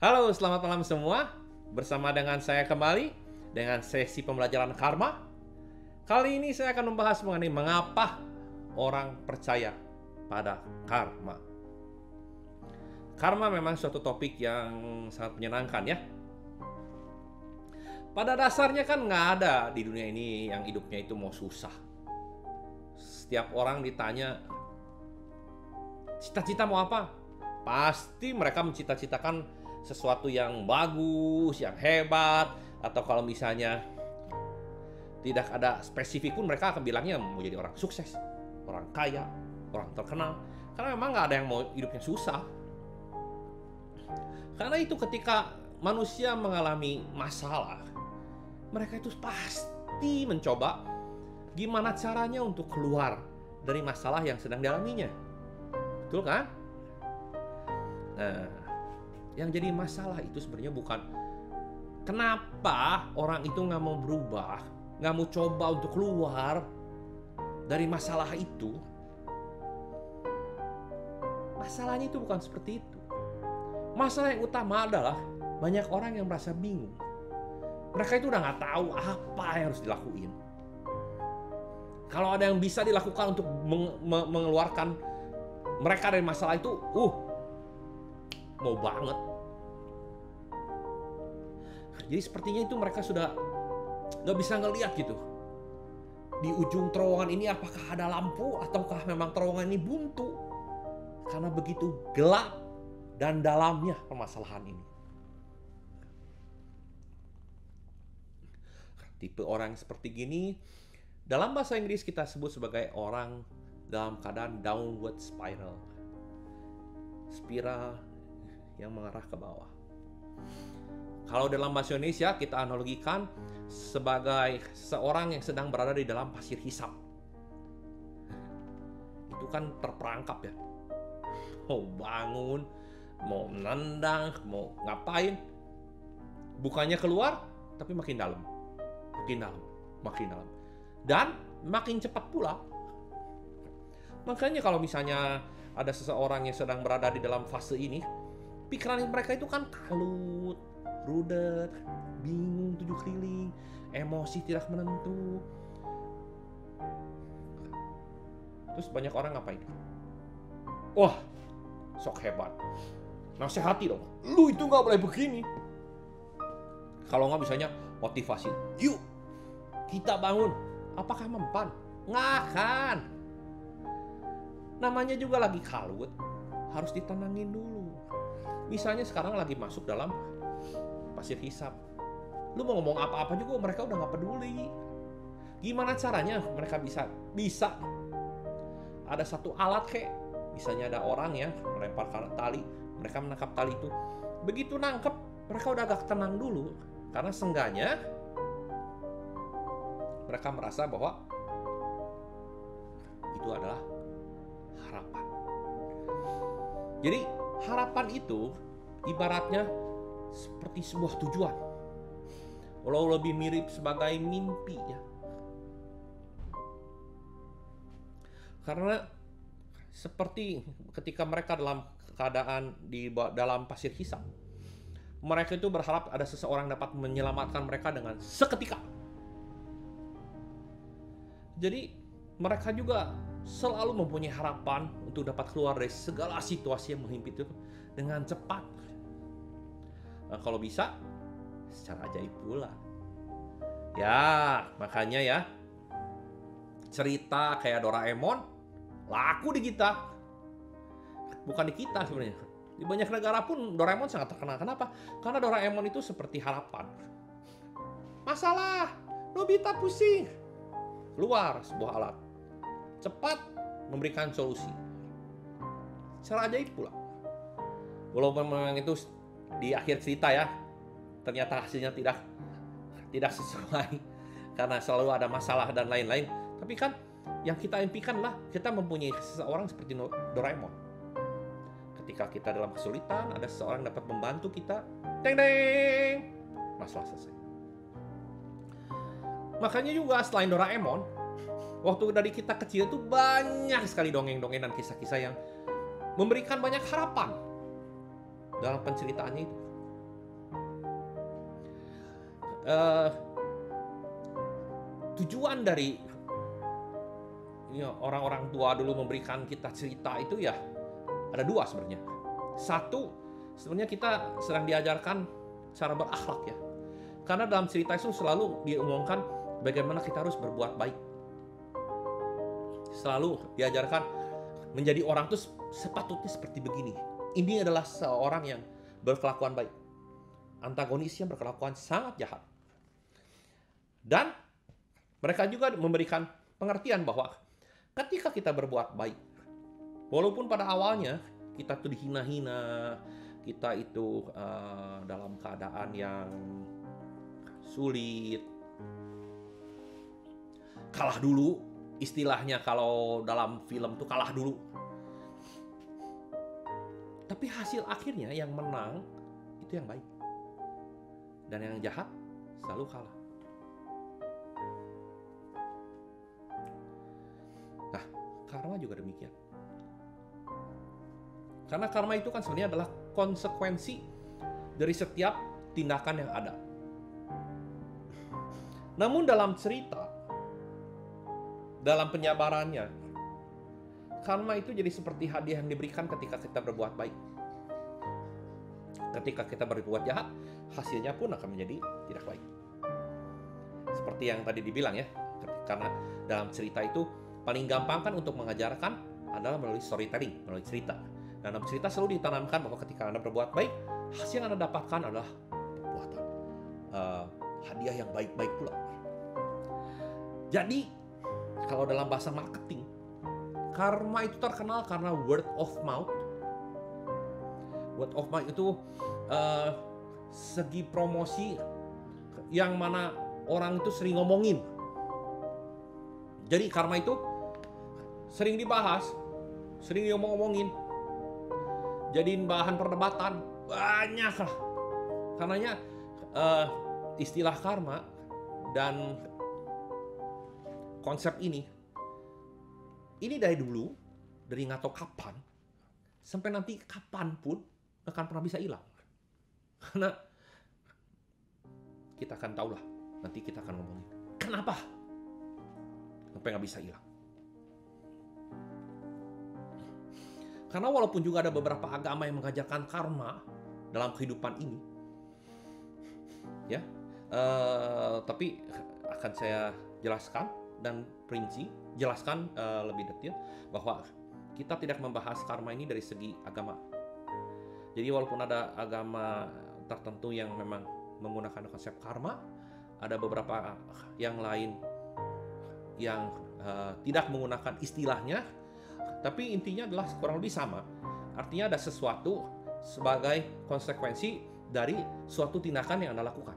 Halo, selamat malam semua. Bersama dengan saya kembali dengan sesi pembelajaran karma. Kali ini saya akan membahas mengenai mengapa orang percaya pada karma. Karma memang suatu topik yang sangat menyenangkan ya. Pada dasarnya kan nggak ada di dunia ini yang hidupnya itu mau susah. Setiap orang ditanya, cita-cita mau apa? Pasti mereka mencita-citakan sesuatu yang bagus, yang hebat, atau kalau misalnya tidak ada spesifik pun mereka akan bilangnya mau jadi orang sukses, orang kaya, orang terkenal. Karena memang nggak ada yang mau hidupnya susah. Karena itu ketika manusia mengalami masalah, mereka itu pasti mencoba gimana caranya untuk keluar dari masalah yang sedang dialaminya. Betul kan? Nah, yang jadi masalah itu sebenarnya bukan kenapa orang itu nggak mau berubah, nggak mau coba untuk keluar dari masalah itu. Masalahnya itu bukan seperti itu. Masalah yang utama adalah banyak orang yang merasa bingung. Mereka itu udah nggak tahu apa yang harus dilakuin. Kalau ada yang bisa dilakukan untuk mengeluarkan mereka dari masalah itu, mau banget. Jadi sepertinya itu mereka sudah nggak bisa ngelihat gitu. Di ujung terowongan ini apakah ada lampu ataukah memang terowongan ini buntu? Karena begitu gelap dan dalamnya permasalahan ini. Tipe orang seperti gini, dalam bahasa Inggris kita sebut sebagai orang dalam keadaan downward spiral. Spiral yang mengarah ke bawah. Kalau dalam bahasa Indonesia kita analogikan sebagai seorang yang sedang berada di dalam pasir hisap. Itu kan terperangkap ya. Mau bangun, mau nendang, mau ngapain. Bukannya keluar, tapi makin dalam. Makin dalam, makin dalam. Dan makin cepat pula. Makanya kalau misalnya ada seseorang yang sedang berada di dalam fase ini, pikiran mereka itu kan kalut, rudet, bingung tujuh keliling, emosi tidak menentu. Terus banyak orang ngapain? Wah, sok hebat. Nasihati dong. Lu itu nggak boleh begini. Kalau nggak misalnya motivasi. Yuk, kita bangun. Apakah mempan? Nggak akan. Namanya juga lagi kalut. Harus ditenangin dulu. Misalnya sekarang lagi masuk dalam pasir hisap. Lu mau ngomong apa-apa juga mereka udah gak peduli. Gimana caranya mereka bisa ada satu alat kayak misalnya ada orang ya melempar tali, mereka menangkap tali itu. Begitu nangkep, mereka udah agak tenang dulu. Karena seenggaknya mereka merasa bahwa itu adalah harapan. Jadi harapan itu ibaratnya seperti sebuah tujuan. Walau lebih mirip sebagai mimpi ya. Karena seperti ketika mereka dalam keadaan di dalam pasir hisap, mereka itu berharap ada seseorang dapat menyelamatkan mereka dengan seketika. Jadi mereka juga selalu mempunyai harapan untuk dapat keluar dari segala situasi yang menghimpit itu dengan cepat. Nah, kalau bisa secara ajaib pula. Ya, makanya ya cerita kayak Doraemon laku di kita. Bukan di kita sebenarnya. Di banyak negara pun Doraemon sangat terkenal. Kenapa? Karena Doraemon itu seperti harapan. Masalah, Nobita pusing. Keluar sebuah alat. Cepat memberikan solusi. Secara ajaib pula. Walaupun memang itu di akhir cerita ya, ternyata hasilnya tidak sesuai. Karena selalu ada masalah dan lain-lain. Tapi kan yang kita impikan lah, kita mempunyai seseorang seperti Doraemon. Ketika kita dalam kesulitan, ada seseorang dapat membantu kita. Deng deng, masalah selesai. Makanya juga selain Doraemon, waktu dari kita kecil itu banyak sekali dongeng-dongeng dan kisah-kisah yang memberikan banyak harapan dalam penceritaannya itu. eh, tujuan dari orang-orang tua dulu memberikan kita cerita itu ya ada dua sebenarnya. Satu, sebenarnya kita sedang diajarkan cara berakhlak ya. Karena dalam cerita itu selalu diumumkan bagaimana kita harus berbuat baik. Selalu diajarkan menjadi orang itu sepatutnya seperti begini. Ini adalah seorang yang berkelakuan baik. Antagonisnya berkelakuan sangat jahat. Dan mereka juga memberikan pengertian bahwa ketika kita berbuat baik, walaupun pada awalnya kita tuh dihina-hina, kita itu dalam keadaan yang sulit, kalah dulu, istilahnya kalau dalam film tuh kalah dulu. Tapi hasil akhirnya yang menang itu yang baik. Dan yang jahat selalu kalah. Nah, karma juga demikian. Karena karma itu kan sebenarnya adalah konsekuensi dari setiap tindakan yang ada. Namun dalam cerita, dalam penyabarannya, karma itu jadi seperti hadiah yang diberikan ketika kita berbuat baik. Ketika kita berbuat jahat, hasilnya pun akan menjadi tidak baik. Seperti yang tadi dibilang ya, karena dalam cerita itu paling gampang kan untuk mengajarkan adalah melalui storytelling, melalui cerita. Dan dalam cerita selalu ditanamkan bahwa ketika Anda berbuat baik, hasil yang Anda dapatkan adalah perbuatan hadiah yang baik-baik pula. Jadi, kalau dalam bahasa marketing, karma itu terkenal karena word of mouth. Word of mouth itu segi promosi yang mana orang itu sering ngomongin. Jadi karma itu sering dibahas, sering diomong-omongin, jadiin bahan perdebatan banyak lah. Karenanya istilah karma dan konsep ini dari dulu, dari nggak tahu kapan sampai nanti kapanpun nggak akan pernah bisa hilang. Karena kita akan tahu lah, nanti kita akan ngomongin kenapa sampai nggak bisa hilang. Karena walaupun juga ada beberapa agama yang mengajarkan karma dalam kehidupan ini, ya, tapi akan saya jelaskan dan jelaskan lebih detail bahwa kita tidak membahas karma ini dari segi agama. Jadi walaupun ada agama tertentu yang memang menggunakan konsep karma, ada beberapa yang lain yang tidak menggunakan istilahnya, tapi intinya adalah kurang lebih sama. Artinya ada sesuatu sebagai konsekuensi dari suatu tindakan yang Anda lakukan.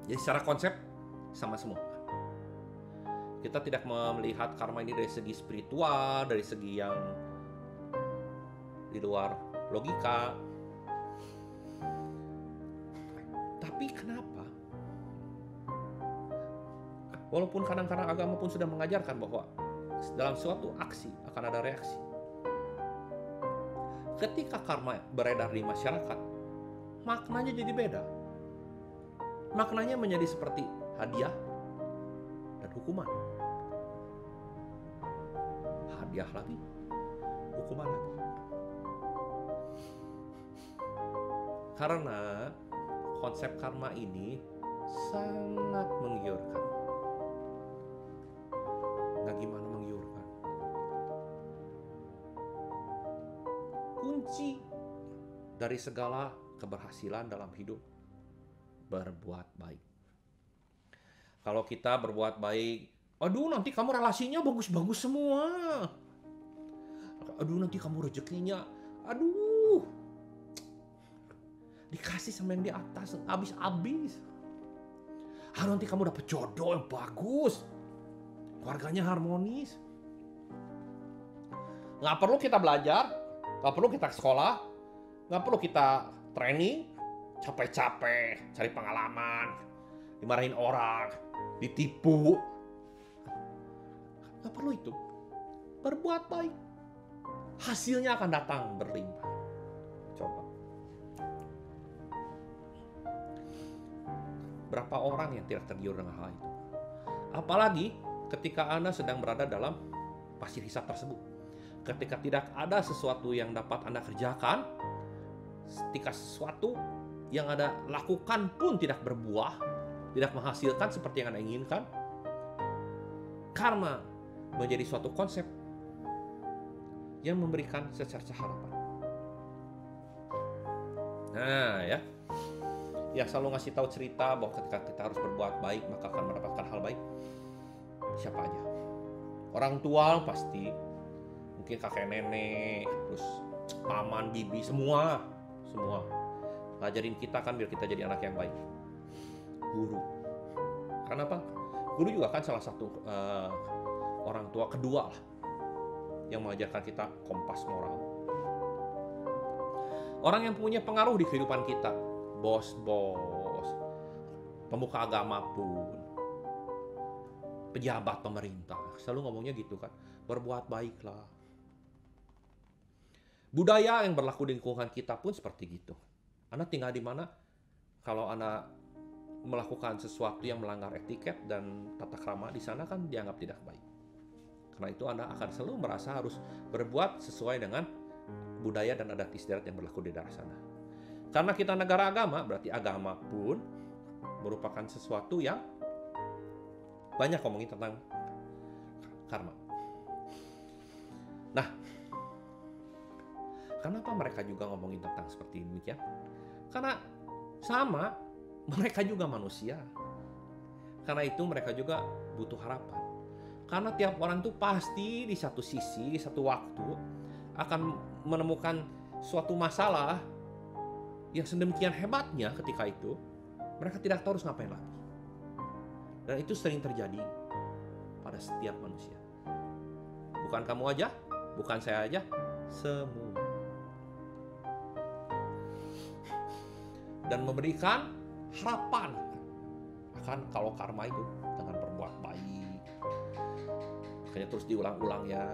Jadi secara konsep sama semua. Kita tidak melihat karma ini dari segi spiritual, dari segi yang di luar logika. Tapi kenapa? Walaupun kadang-kadang agama pun sudah mengajarkan bahwa dalam suatu aksi akan ada reaksi. Ketika karma beredar di masyarakat, maknanya jadi beda. Maknanya menjadi seperti hadiah dan hukuman. Hadiah lagi, hukuman lagi. Karena konsep karma ini sangat menggiurkan. Nggak gimana menggiurkan. Kunci dari segala keberhasilan dalam hidup, berbuat baik. Kalau kita berbuat baik, aduh nanti kamu relasinya bagus-bagus semua. Aduh nanti kamu rezekinya, aduh dikasih sama yang di atas habis-habis. Nanti kamu dapet jodoh yang bagus, keluarganya harmonis. Nggak perlu kita belajar, nggak perlu kita sekolah, nggak perlu kita training, capek-capek cari pengalaman, dimarahin orang, ditipu. Nggak perlu itu. Berbuat baik, hasilnya akan datang berlimpah. Coba. berapa orang yang tidak tergiur dengan hal itu. Apalagi ketika Anda sedang berada dalam pasir hisap tersebut. Ketika tidak ada sesuatu yang dapat Anda kerjakan, ketika sesuatu yang Anda lakukan pun tidak berbuah, tidak menghasilkan seperti yang Anda inginkan, karma menjadi suatu konsep yang memberikan secerca harapan. Nah ya, yang selalu ngasih tahu cerita bahwa ketika kita harus berbuat baik maka akan mendapatkan hal baik. Siapa aja? Orang tua pasti, mungkin kakek nenek, terus paman, bibi, semua ngajarin kita kan biar kita jadi anak yang baik. Guru, kenapa? Guru juga kan salah satu orang tua kedua lah yang mengajarkan kita kompas moral. Orang yang punya pengaruh di kehidupan kita, bos-bos, pemuka agama pun, pejabat pemerintah, selalu ngomongnya gitu kan, berbuat baiklah. Budaya yang berlaku di lingkungan kita pun seperti gitu. Anda tinggal di mana, kalau Anda melakukan sesuatu yang melanggar etiket dan tata krama di sana kan dianggap tidak baik. Karena itu Anda akan selalu merasa harus berbuat sesuai dengan budaya dan adat istiadat yang berlaku di daerah sana. Karena kita negara agama, berarti agama pun merupakan sesuatu yang banyak ngomongin tentang karma. Nah, kenapa mereka juga ngomongin tentang seperti ini ya? Karena sama, mereka juga manusia. Karena itu mereka juga butuh harapan. Karena tiap orang itu pasti di satu sisi, di satu waktu akan menemukan suatu masalah yang sedemikian hebatnya ketika itu mereka tidak tahu harus ngapain lagi. Dan itu sering terjadi pada setiap manusia. Bukan kamu aja, bukan saya aja, semua. Dan memberikan harapan akan kalau karma itu dengan berbuat baik. Makanya terus diulang-ulang ya.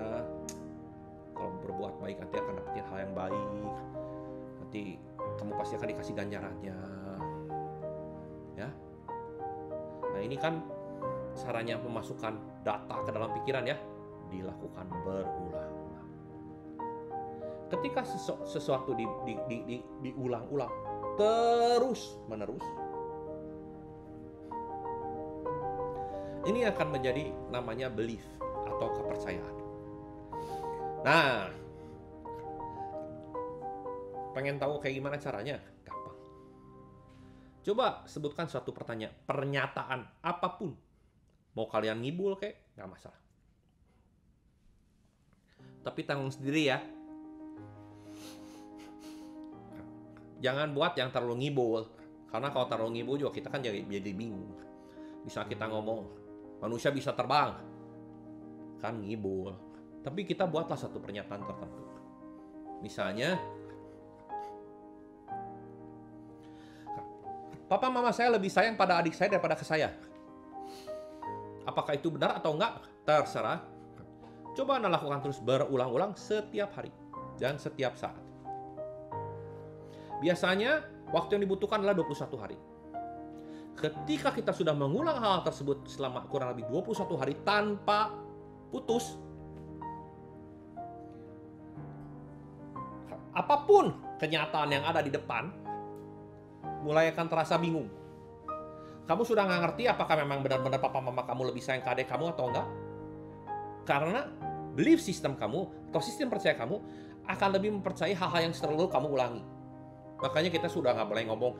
Kalau berbuat baik nanti akan dapetin hal yang baik. Nanti kamu pasti akan dikasih ganjarannya. Ya. Nah ini kan caranya memasukkan data ke dalam pikiran ya. Dilakukan berulang-ulang. Ketika sesuatu diulang-ulang terus menerus, ini akan menjadi namanya belief atau kepercayaan. Nah, pengen tahu kayak gimana caranya? Gampang. Coba sebutkan suatu pernyataan apapun. Mau kalian ngibul kayak, nggak masalah. Tapi tanggung sendiri ya. Jangan buat yang terlalu ngibul. Karena kalau terlalu ngibul juga kita kan jadi bingung. Bisa kita ngomong, manusia bisa terbang. Kan ngibul. Tapi kita buatlah satu pernyataan tertentu. Misalnya, papa mama saya lebih sayang pada adik saya daripada ke saya. Apakah itu benar atau enggak? Terserah. Coba Anda lakukan terus berulang-ulang setiap hari dan setiap saat. Biasanya waktu yang dibutuhkan adalah 21 hari. Ketika kita sudah mengulang hal tersebut selama kurang lebih 21 hari tanpa putus, apapun kenyataan yang ada di depan mulai akan terasa bingung. Kamu sudah nggak ngerti apakah memang benar-benar papa mama kamu lebih sayang ke adik kamu atau enggak? Karena belief system kamu atau sistem percaya kamu akan lebih mempercayai hal-hal yang selalu kamu ulangi. Makanya kita sudah nggak boleh ngomong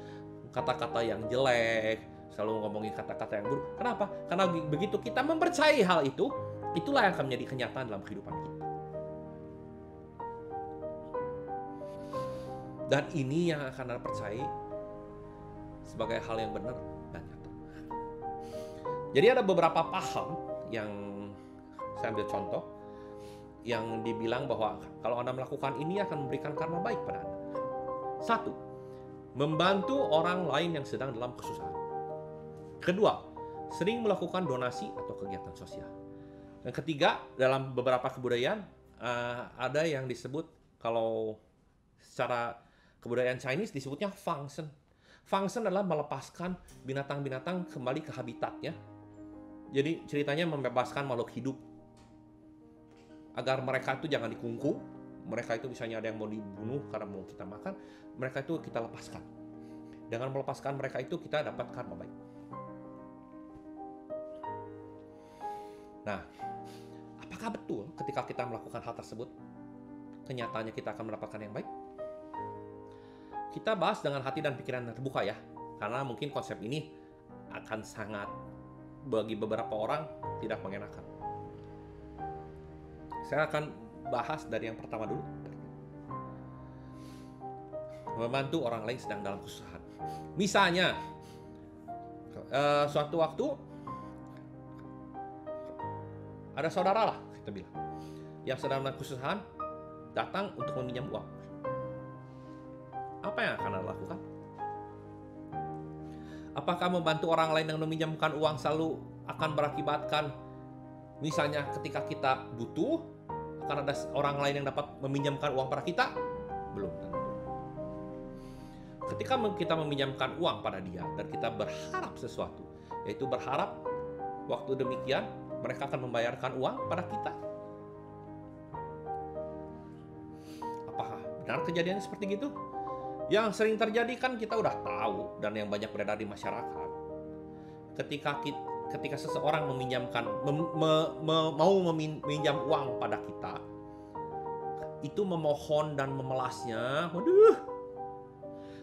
kata-kata yang jelek, selalu ngomongin kata-kata yang buruk. Kenapa? Karena begitu kita mempercayai hal itu, itulah yang akan menjadi kenyataan dalam kehidupan kita. Dan ini yang akan Anda percayai sebagai hal yang benar dan nyata. Jadi ada beberapa paham yang saya ambil contoh, yang dibilang bahwa kalau Anda melakukan ini akan memberikan karma baik pada Anda. 1. Membantu orang lain yang sedang dalam kesusahan. 2. Sering melakukan donasi atau kegiatan sosial. Dan 3, dalam beberapa kebudayaan ada yang disebut, kalau secara kebudayaan Chinese disebutnya function. function adalah melepaskan binatang-binatang kembali ke habitatnya. Jadi ceritanya membebaskan makhluk hidup agar mereka itu jangan dikungkung. Mereka itu misalnya ada yang mau dibunuh karena mau kita makan, mereka itu kita lepaskan. Dengan melepaskan mereka itu kita dapat karma baik. Nah, apakah betul ketika kita melakukan hal tersebut, kenyataannya kita akan mendapatkan yang baik? Kita bahas dengan hati dan pikiran yang terbuka ya, karena mungkin konsep ini akan sangat bagi beberapa orang tidak mengenakan. Saya akan bahas dari yang pertama dulu. Membantu orang lain sedang dalam kesusahan. Misalnya, suatu waktu ada saudara lah, kita bilang, yang sedang dalam kesusahan datang untuk meminjam uang. Apa yang akan Anda lakukan? Apakah membantu orang lain yang meminjamkan uang selalu akan berakibatkan, misalnya ketika kita butuh, akan ada orang lain yang dapat meminjamkan uang pada kita? Belum tentu. Ketika kita meminjamkan uang pada dia dan kita berharap sesuatu, yaitu berharap waktu demikian mereka akan membayarkan uang pada kita. Apakah benar kejadiannya seperti gitu? Yang sering terjadi kan kita udah tahu dan yang banyak beredar di masyarakat. Ketika seseorang meminjamkan mau meminjam uang pada kita, itu memohon dan memelasnya, waduh.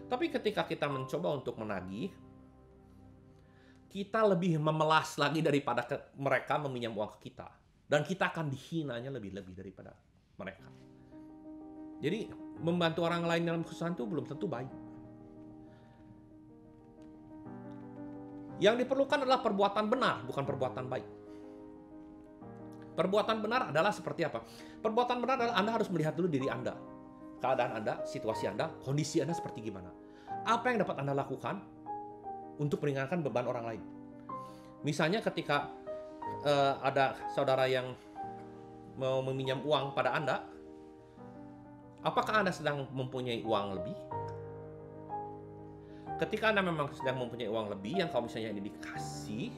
Tapi ketika kita mencoba untuk menagih, kita lebih memelas lagi daripada mereka meminjam uang ke kita. Dan kita akan dihinanya lebih-lebih daripada mereka. Jadi, membantu orang lain dalam kesusahan itu belum tentu baik. Yang diperlukan adalah perbuatan benar, bukan perbuatan baik. Perbuatan benar adalah seperti apa? Perbuatan benar adalah Anda harus melihat dulu diri Anda. Keadaan Anda, situasi Anda, kondisi Anda seperti gimana. Apa yang dapat Anda lakukan untuk meringankan beban orang lain? Misalnya ketika ada saudara yang mau meminjam uang pada Anda, apakah Anda sedang mempunyai uang lebih? Ketika Anda memang sedang mempunyai uang lebih, yang kalau misalnya ini dikasih,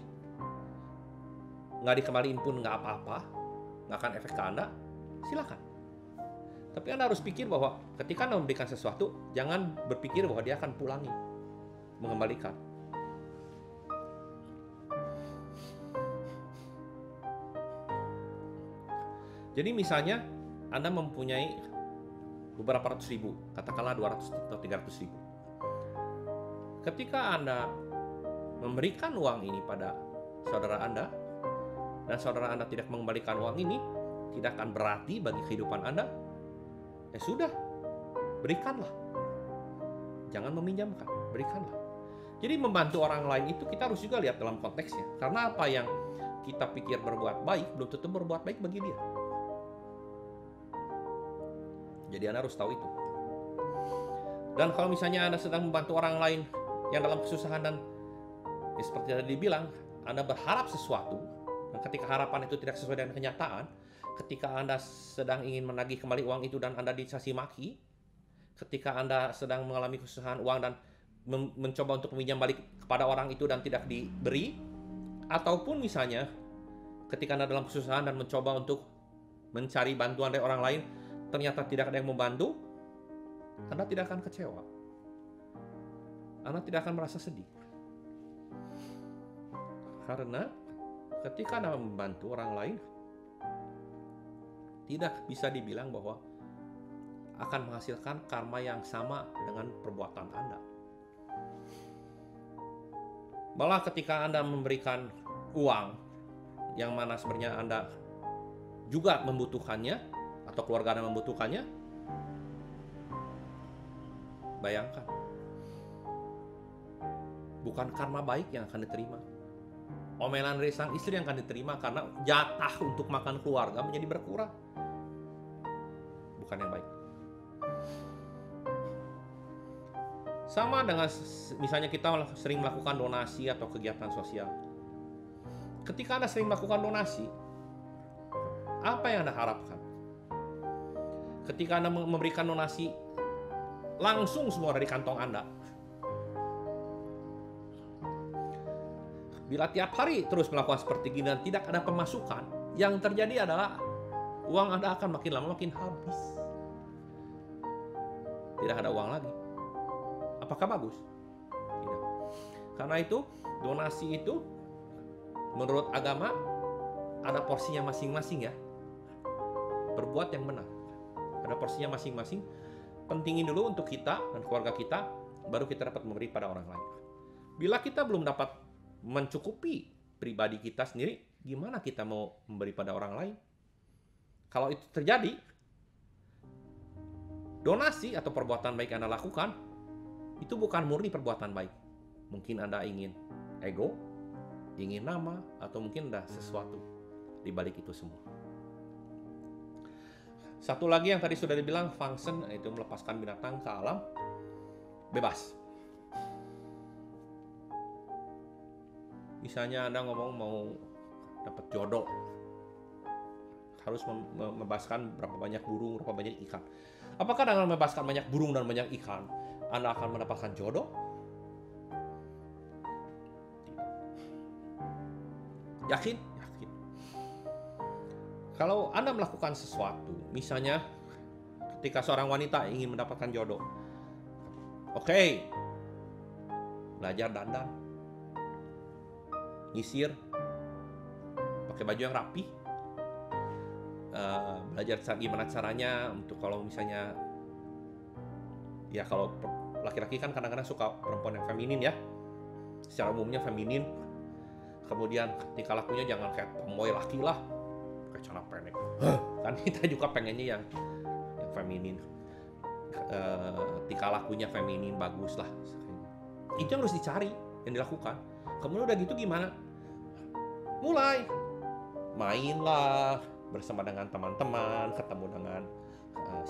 nggak dikembaliin pun nggak apa-apa, nggak akan efek ke Anda, silakan. Tapi Anda harus pikir bahwa ketika Anda memberikan sesuatu, jangan berpikir bahwa dia akan pulangi, mengembalikan. Jadi misalnya Anda mempunyai beberapa ratus ribu, katakanlah 200 atau 300 ribu. Ketika Anda memberikan uang ini pada saudara Anda, dan saudara Anda tidak mengembalikan uang ini, tidak akan berarti bagi kehidupan Anda. Ya sudah, berikanlah. Jangan meminjamkan, berikanlah. Jadi membantu orang lain itu kita harus juga lihat dalam konteksnya. Karena apa yang kita pikir berbuat baik, belum tentu berbuat baik bagi dia. Jadi Anda harus tahu itu. Dan kalau misalnya Anda sedang membantu orang lain yang dalam kesusahan dan ya seperti tadi dibilang, Anda berharap sesuatu, dan ketika harapan itu tidak sesuai dengan kenyataan, ketika Anda sedang ingin menagih kembali uang itu dan Anda dicaci maki, ketika Anda sedang mengalami kesusahan uang dan mencoba untuk meminjam balik kepada orang itu dan tidak diberi, ataupun misalnya ketika Anda dalam kesusahan dan mencoba untuk mencari bantuan dari orang lain, ternyata tidak ada yang membantu, Anda tidak akan kecewa. Anda tidak akan merasa sedih. Karena ketika Anda membantu orang lain, tidak bisa dibilang bahwa akan menghasilkan karma yang sama dengan perbuatan Anda. Malah ketika Anda memberikan uang yang mana sebenarnya Anda juga membutuhkannya atau keluarga Anda membutuhkannya, bayangkan, bukan karma baik yang akan diterima. Omelan dari sang istri yang akan diterima karena jatah untuk makan keluarga menjadi berkurang. Bukan yang baik. Sama dengan misalnya kita sering melakukan donasi atau kegiatan sosial. Ketika Anda sering melakukan donasi, apa yang Anda harapkan? Ketika Anda memberikan donasi, langsung semua dari kantong Anda. Bila tiap hari terus melakukan seperti ini dan tidak ada pemasukan, yang terjadi adalah uang Anda akan makin lama makin habis. Tidak ada uang lagi. Apakah bagus? Tidak. Karena itu, donasi itu menurut agama ada porsinya masing-masing ya. Berbuat yang benar. Ada porsinya masing-masing. Pentingin dulu untuk kita dan keluarga kita, baru kita dapat memberi pada orang lain. Bila kita belum dapat mencukupi pribadi kita sendiri, gimana kita mau memberi pada orang lain? Kalau itu terjadi, donasi atau perbuatan baik yang Anda lakukan, itu bukan murni perbuatan baik. Mungkin Anda ingin ego, ingin nama, atau mungkin ada sesuatu di balik itu semua. Satu lagi yang tadi sudah dibilang, function, itu melepaskan binatang ke alam, bebas. Misalnya Anda ngomong mau dapat jodoh, harus membebaskan berapa banyak burung, berapa banyak ikan. Apakah dengan membebaskan banyak burung dan banyak ikan, Anda akan mendapatkan jodoh? Yakin? Yakin. Kalau Anda melakukan sesuatu, misalnya ketika seorang wanita ingin mendapatkan jodoh, oke, belajar dandan, nyisir, pakai baju yang rapi, belajar gimana caranya untuk kalau misalnya, ya kalau laki-laki kan kadang-kadang suka perempuan yang feminin ya, secara umumnya feminin. Kemudian tingkah lakunya jangan kayak tomboy laki lah, pakai celana pendek. Kan kita juga pengennya yang feminin, tingkah lakunya feminin, bagus lah. Itu yang harus dicari, yang dilakukan. Kemudian udah gitu gimana? Mulai main lah bersama dengan teman-teman, ketemu dengan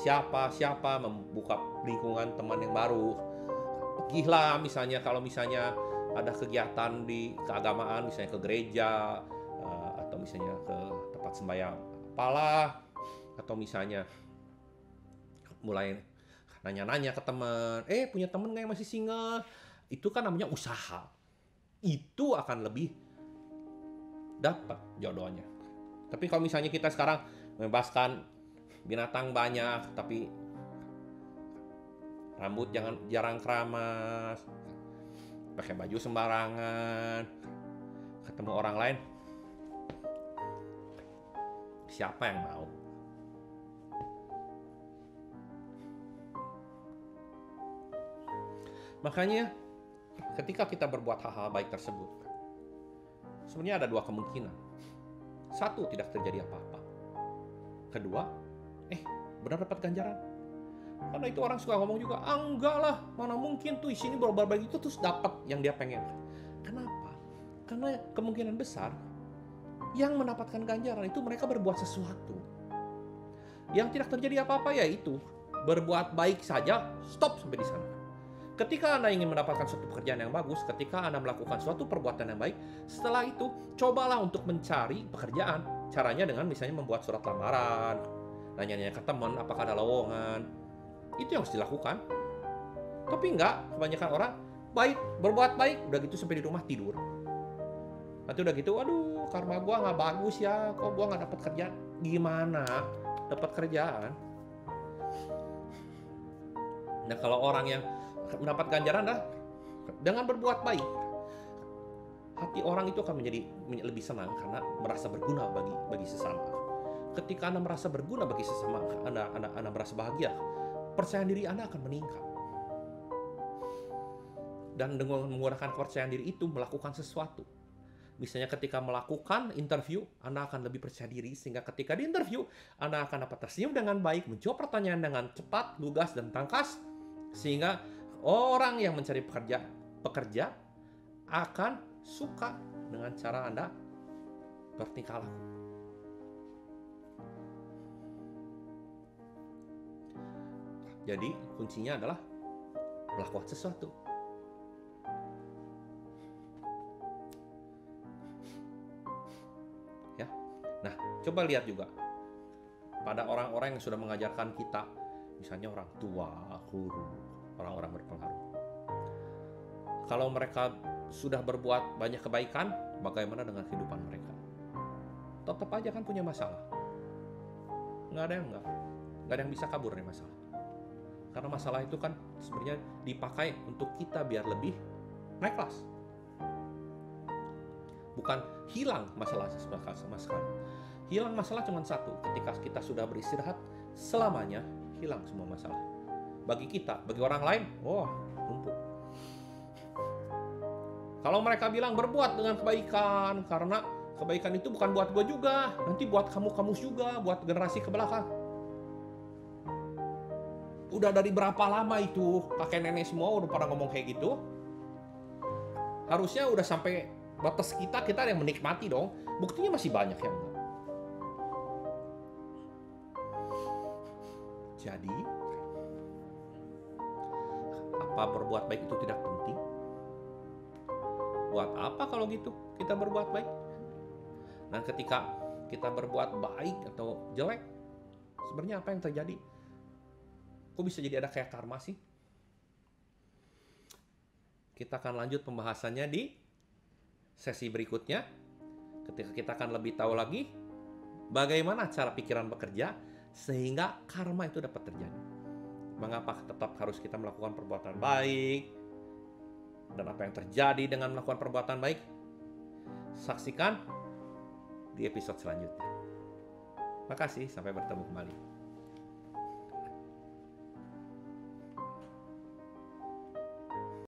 siapa, membuka lingkungan teman yang baru. Pergilah misalnya, kalau misalnya ada kegiatan di keagamaan, misalnya ke gereja, atau misalnya ke tempat sembahyang apalah, atau misalnya mulai nanya-nanya ke teman, punya teman nggak yang masih single? Itu kan namanya usaha. Itu akan lebih dapat jodohnya. Tapi kalau misalnya kita sekarang membebaskan binatang banyak, tapi rambut jarang keramas, pakai baju sembarangan, ketemu orang lain, siapa yang mau? Makanya ketika kita berbuat hal-hal baik tersebut, sebenarnya ada dua kemungkinan. Satu, tidak terjadi apa-apa. Kedua, benar dapat ganjaran. Karena itu orang suka ngomong juga, enggak lah, mana mungkin tuh di sini berbagi itu terus dapat yang dia pengen. Kenapa? Karena kemungkinan besar yang mendapatkan ganjaran itu mereka berbuat sesuatu. Yang tidak terjadi apa-apa yaitu berbuat baik saja, stop sampai di sana. Ketika Anda ingin mendapatkan suatu pekerjaan yang bagus, ketika Anda melakukan suatu perbuatan yang baik, setelah itu cobalah untuk mencari pekerjaan. Caranya dengan misalnya membuat surat lamaran, nanya-nanya ke teman apakah ada lowongan. Itu yang harus dilakukan. Tapi enggak, kebanyakan orang berbuat baik, udah gitu sampai di rumah tidur. Nanti udah gitu, aduh karma gua nggak bagus ya, kok gua nggak dapat kerjaan. Gimana dapat kerjaan? Nah kalau orang yang mendapat ganjaran dengan berbuat baik, hati orang itu akan menjadi lebih senang karena merasa berguna bagi sesama. Ketika Anda merasa berguna bagi sesama, Anda merasa bahagia, percaya diri Anda akan meningkat. Dan dengan menggunakan kepercayaan diri itu melakukan sesuatu. Misalnya ketika melakukan interview, Anda akan lebih percaya diri sehingga ketika di interview, Anda akan dapat tersenyum dengan baik, menjawab pertanyaan dengan cepat, lugas, dan tangkas, sehingga orang yang mencari pekerja akan suka dengan cara Anda bertingkah laku. Jadi kuncinya adalah melakukan sesuatu. Ya. Nah, coba lihat juga pada orang-orang yang sudah mengajarkan kita, misalnya orang tua, guru, orang-orang berpengaruh. Kalau mereka sudah berbuat banyak kebaikan, bagaimana dengan kehidupan mereka? Tetap aja kan punya masalah. Nggak ada yang bisa kabur dari masalah. Karena masalah itu kan sebenarnya dipakai untuk kita biar lebih naik kelas. Bukan hilang masalah sama sekali. Hilang masalah cuma satu, ketika kita sudah beristirahat, selamanya hilang semua masalah. Bagi kita, bagi orang lain, numpuk. Kalau mereka bilang berbuat dengan kebaikan, karena kebaikan itu bukan buat gue juga, nanti buat kamu juga, buat generasi ke belakang. Udah dari berapa lama itu kakek nenek semua udah pada ngomong kayak gitu. Harusnya udah sampai batas kita yang menikmati dong. Buktinya masih banyak yang enggak. Jadi, apa berbuat baik itu tidak penting? Buat apa kalau gitu kita berbuat baik? Dan ketika kita berbuat baik atau jelek, sebenarnya apa yang terjadi? Kok bisa jadi ada kayak karma sih? Kita akan lanjut pembahasannya di sesi berikutnya. Ketika kita akan lebih tahu lagi bagaimana cara pikiran bekerja sehingga karma itu dapat terjadi. Mengapa tetap harus kita melakukan perbuatan baik? Dan apa yang terjadi dengan melakukan perbuatan baik? Saksikan di episode selanjutnya. Makasih, sampai bertemu kembali.